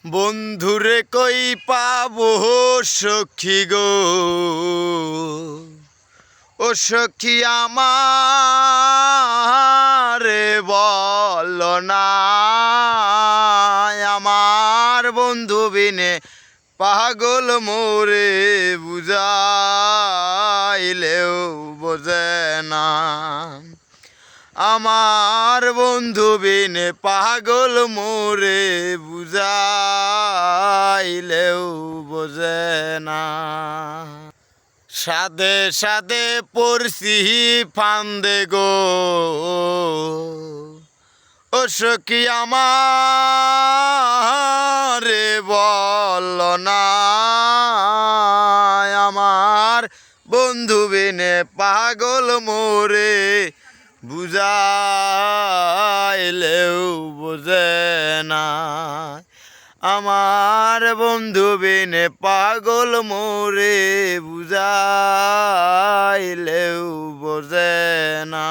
বন্ধুরে কই পাবো সখী গো, ও সখী আমারে বল না। আমার বন্ধু বিনে পাগল মোরে বুঝাইলেও বোঝে না। আমার বন্ধু বিনে পাগল মোরে বুঝাইলেও বোঝে না। সাধে সাধে পড়ছি ফান্দে গো, ও সখী আমারে বল না। আমার বন্ধু বিনে পাগল মোরে বুঝাইলেও বোঝে না। আমার বন্ধু বিনে পাগল মোরে বুঝাইলেও বোঝে না।